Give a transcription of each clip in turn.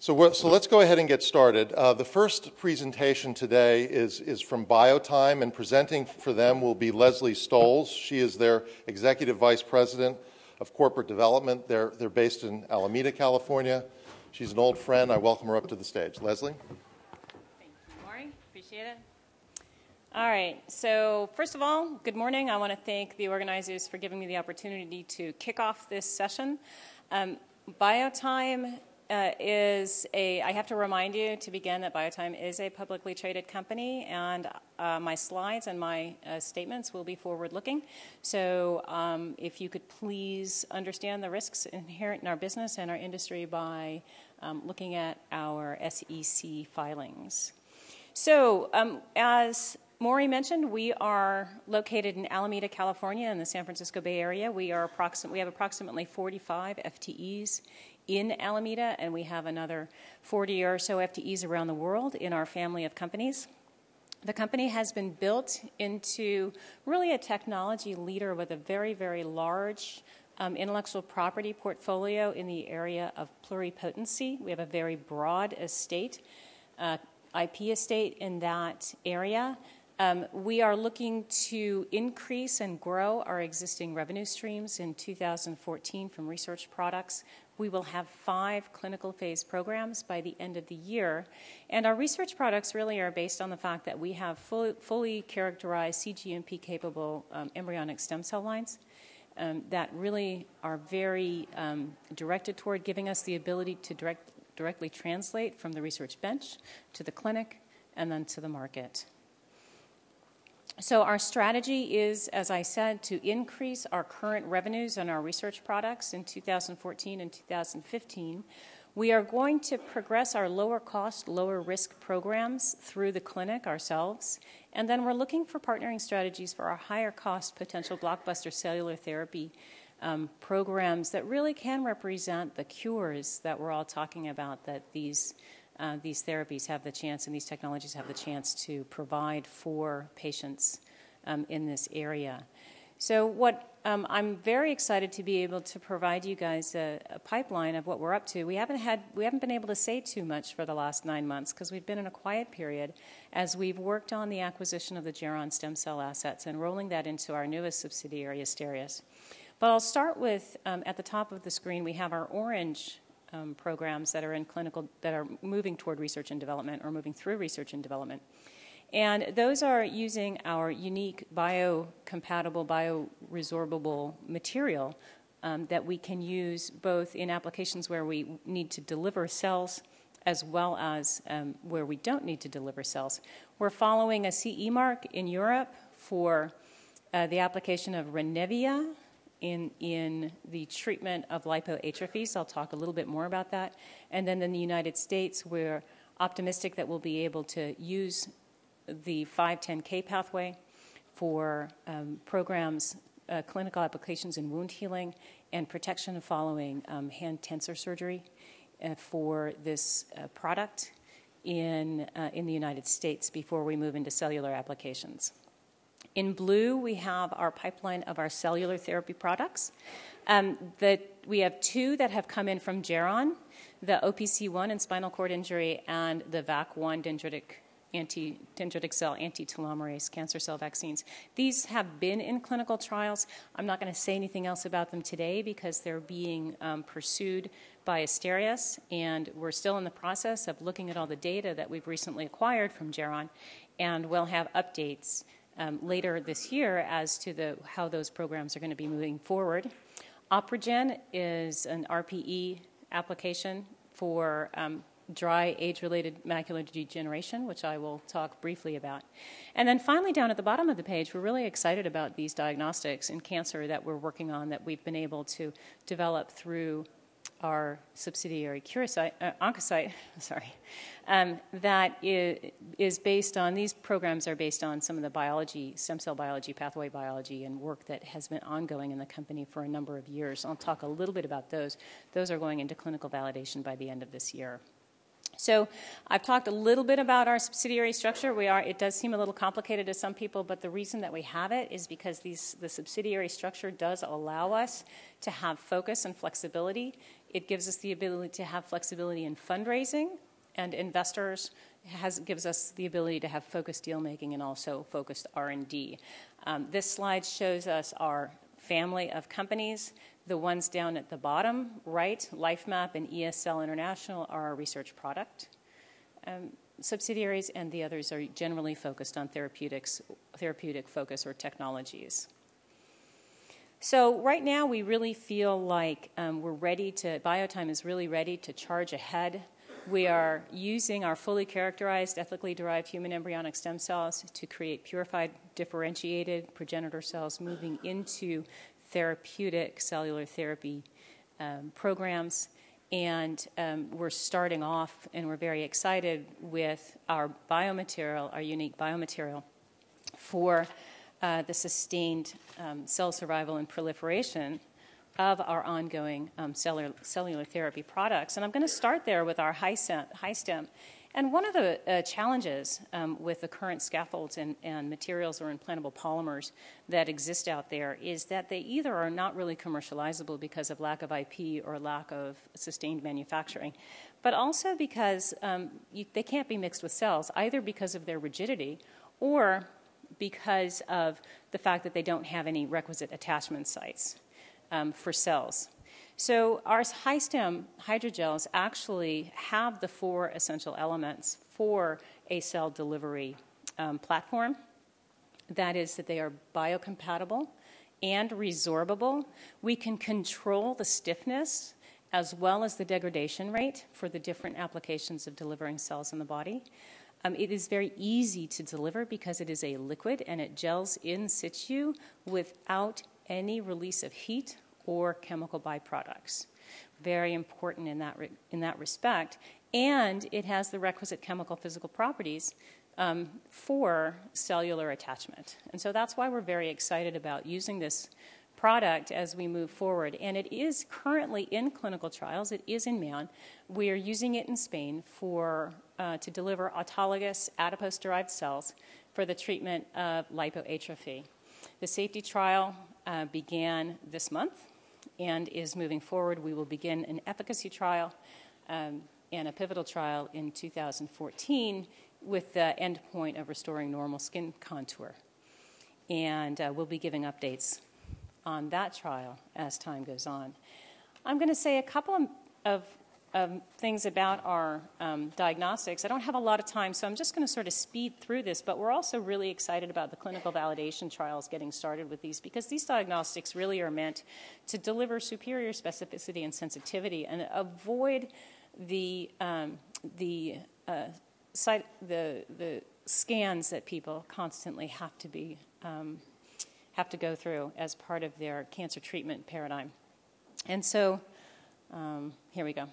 So let's go ahead and get started. The first presentation today is from BioTime, and presenting for them will be Lesley Stolz. She is their Executive Vice President of Corporate Development. They're based in Alameda, California. She's an old friend. I welcome her up to the stage. Lesley? Thank you, Maury. Appreciate it. All right. So first of all, good morning. I want to thank the organizers for giving me the opportunity to kick off this session. BioTime I have to remind you to begin that BioTime is a publicly traded company, and my slides and my statements will be forward-looking. So if you could please understand the risks inherent in our business and our industry by looking at our SEC filings. So as Maury mentioned, we are located in Alameda, California, in the San Francisco Bay Area. We have approximately 45 FTEs in Alameda, and we have another 40 or so FTEs around the world in our family of companies. The company has been built into really a technology leader with a very, very large intellectual property portfolio in the area of pluripotency. We have a very broad estate, IP estate in that area. We are looking to increase and grow our existing revenue streams in 2014 from research products. We will have 5 clinical phase programs by the end of the year. And our research products really are based on the fact that we have fully characterized cGMP-capable embryonic stem cell lines that really are very directed toward giving us the ability to directly translate from the research bench to the clinic and then to the market. So our strategy is, as I said, to increase our current revenues on our research products in 2014 and 2015. We are going to progress our lower cost, lower risk programs through the clinic ourselves. And then we're looking for partnering strategies for our higher cost potential blockbuster cellular therapy programs that really can represent the cures that we're all talking about, that these therapies have the chance and these technologies have the chance to provide for patients in this area. So what I'm very excited to be able to provide you guys a pipeline of what we're up to. We haven't been able to say too much for the last 9 months because we've been in a quiet period as we've worked on the acquisition of the Geron stem cell assets and rolling that into our newest subsidiary, Asterias. But I'll start with, at the top of the screen, we have our orange programs that are in clinical, that are moving toward research and development or moving through research and development. And those are using our unique biocompatible, bioresorbable material that we can use both in applications where we need to deliver cells as well as where we don't need to deliver cells. We're following a CE mark in Europe for the application of Renevia in the treatment of lipoatrophy, so I'll talk a little bit more about that. And then in the United States, we're optimistic that we'll be able to use the 510K pathway for programs, clinical applications in wound healing and protection following hand tensor surgery for this product in the United States before we move into cellular applications. In blue, we have our pipeline of our cellular therapy products. We have 2 that have come in from Geron, the OPC1 in spinal cord injury and the VAC1 dendritic cell anti-telomerase cancer cell vaccines. These have been in clinical trials. I'm not going to say anything else about them today because they're being pursued by Asterias, and we're still in the process of looking at all the data that we've recently acquired from Geron, and we'll have updates later this year as to how those programs are going to be moving forward. Oprogen is an RPE application for dry age-related macular degeneration, which I will talk briefly about. And then finally, down at the bottom of the page, we're really excited about these diagnostics in cancer that we're working on that we've been able to develop through our subsidiary Oncocyte, that is based on, these programs are based on some of the biology, stem cell biology, pathway biology, and work that has been ongoing in the company for a number of years. I'll talk a little bit about those. Those are going into clinical validation by the end of this year. So I've talked a little bit about our subsidiary structure. It does seem a little complicated to some people, but the reason that we have it is because the subsidiary structure does allow us to have focus and flexibility It gives us the ability to have flexibility in fundraising, and investors gives us the ability to have focused deal making and also focused R&D. This slide shows us our family of companies. The ones down at the bottom right, Lifemap and ESL International, are our research product subsidiaries, and the others are generally focused on therapeutic focus or technologies. So right now we really feel like BioTime is really ready to charge ahead. We are using our fully characterized, ethically derived human embryonic stem cells to create purified, differentiated progenitor cells moving into therapeutic cellular therapy programs. And we're starting off, and we're very excited with our biomaterial, our unique biomaterial, for the sustained cell survival and proliferation of our ongoing cellular therapy products. And I'm going to start there with our HyStem. And one of the challenges with the current scaffolds and materials or implantable polymers that exist out there is that they either are not really commercializable because of lack of IP or lack of sustained manufacturing, but also because they can't be mixed with cells, either because of their rigidity or because of the fact that they don't have any requisite attachment sites for cells. So our HyStem hydrogels actually have the 4 essential elements for a cell delivery platform. That is that they are biocompatible and resorbable. We can control the stiffness as well as the degradation rate for the different applications of delivering cells in the body. It is very easy to deliver because it is a liquid and it gels in situ without any release of heat or chemical byproducts. Very important in that respect. And it has the requisite chemical physical properties for cellular attachment. And so that's why we're very excited about using this product as we move forward. And it is currently in clinical trials. It is in man. We are using it in Spain to deliver autologous adipose-derived cells for the treatment of lipoatrophy. The safety trial began this month and is moving forward. We will begin an efficacy trial and a pivotal trial in 2014 with the end point of restoring normal skin contour. And we'll be giving updates on that trial as time goes on. I'm going to say a couple of things about our diagnostics. I don't have a lot of time, so I'm just going to sort of speed through this, but we're also really excited about the clinical validation trials getting started with these, because these diagnostics really are meant to deliver superior specificity and sensitivity and avoid the scans that people constantly have to go through as part of their cancer treatment paradigm. And so here we go.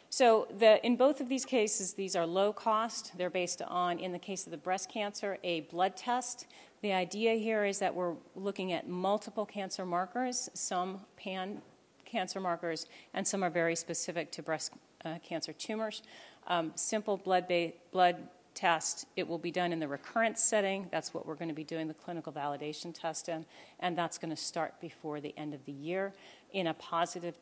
So in both of these cases, these are low cost. They're based on, in the case of the breast cancer, a blood test. The idea here is that we're looking at multiple cancer markers, some pan-cancer markers, and some are very specific to breast cancer tumors. Simple blood test. It will be done in the recurrence setting. That's what we're going to be doing the clinical validation test in, and that's going to start before the end of the year. In a positive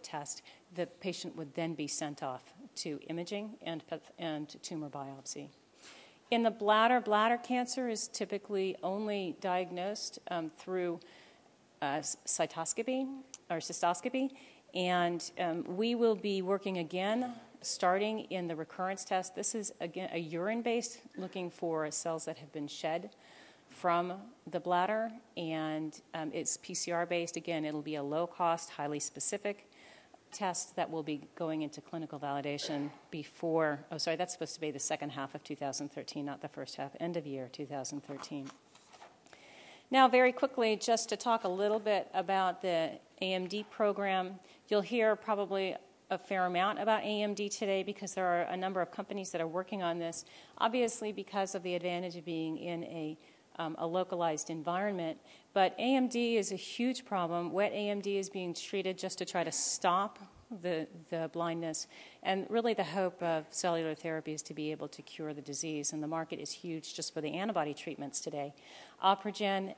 test, the patient would then be sent off to imaging and tumor biopsy. In the bladder cancer is typically only diagnosed through cystoscopy, and we will be working again starting in the recurrence test. This is, again, a urine-based, looking for cells that have been shed from the bladder, and it's PCR-based. Again, it'll be a low-cost, highly specific test that will be going into clinical validation that's supposed to be the second half of 2013, not the first half, end of year 2013. Now, very quickly, just to talk a little bit about the AMD program. You'll hear probably a fair amount about AMD today because there are a number of companies that are working on this, obviously because of the advantage of being in a localized environment. But AMD is a huge problem. Wet AMD is being treated just to try to stop the blindness. And really the hope of cellular therapy is to be able to cure the disease. And the market is huge just for the antibody treatments today. Oprogen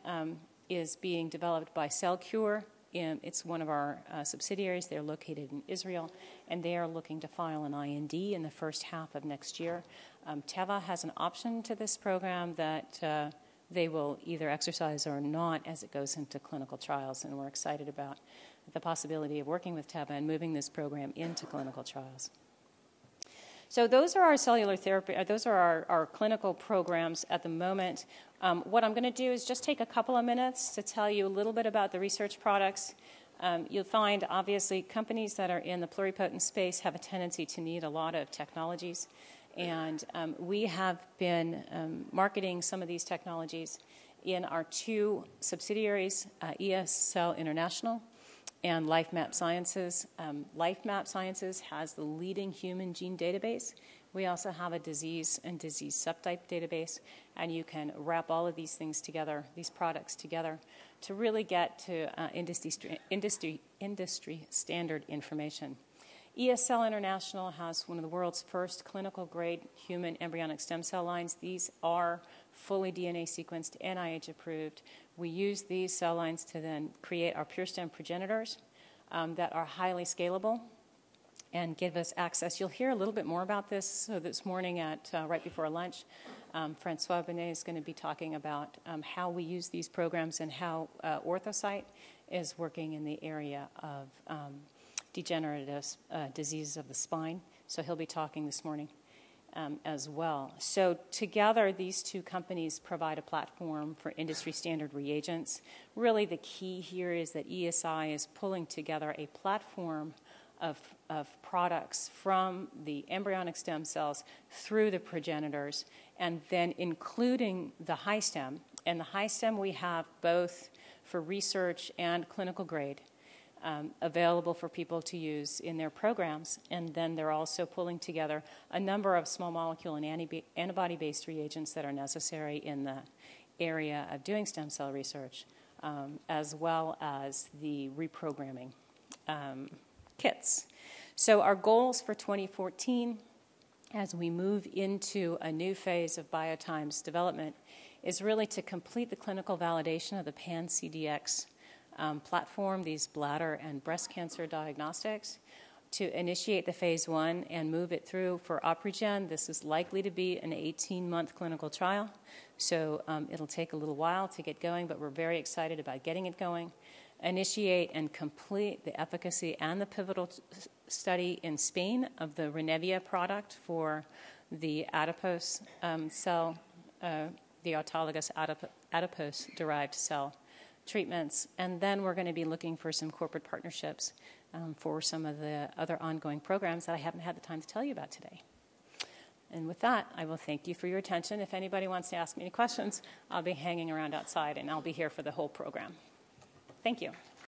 is being developed by CellCure It's one of our subsidiaries. They're located in Israel, and they are looking to file an IND in the first half of next year. Teva has an option to this program that they will either exercise or not as it goes into clinical trials, and we're excited about the possibility of working with Teva and moving this program into clinical trials. So those are our cellular therapy, those are our clinical programs at the moment. What I'm going to do is just take a couple of minutes to tell you a little bit about the research products. You'll find, obviously, companies that are in the pluripotent space have a tendency to need a lot of technologies. And we have been marketing some of these technologies in our two subsidiaries, ESI International and Lifemap Sciences. Lifemap Sciences has the leading human gene database. We also have a disease and disease subtype database, and you can wrap all of these things together, these products together, to really get to industry standard information. ESI International has one of the world's first clinical-grade human embryonic stem cell lines. These are fully DNA sequenced, NIH approved. We use these cell lines to then create our PureStem progenitors that are highly scalable and give us access. You'll hear a little bit more about this. So this morning at right before lunch, Francois Benet is going to be talking about how we use these programs and how OrthoCyte is working in the area of degenerative diseases of the spine. So he'll be talking this morning as well. So together, these two companies provide a platform for industry standard reagents. Really, the key here is that ESI is pulling together a platform of products from the embryonic stem cells through the progenitors, and then including the HyStem. And the HyStem we have both for research and clinical grade. Available for people to use in their programs, and then they're also pulling together a number of small molecule and antibody-based reagents that are necessary in the area of doing stem cell research, as well as the reprogramming kits. So our goals for 2014, as we move into a new phase of BioTime's development, is really to complete the clinical validation of the PanC-Dx platform, these bladder and breast cancer diagnostics, to initiate the phase 1 and move it through for OpRegen. This is likely to be an 18-month clinical trial, so it'll take a little while to get going, but we're very excited about getting it going. Initiate and complete the efficacy and the pivotal study in Spain of the Renevia product for the adipose cell, the autologous adipose-derived cell treatments, and then we're going to be looking for some corporate partnerships for some of the other ongoing programs that I haven't had the time to tell you about today. And with that, I will thank you for your attention. If anybody wants to ask me any questions, I'll be hanging around outside, and I'll be here for the whole program. Thank you.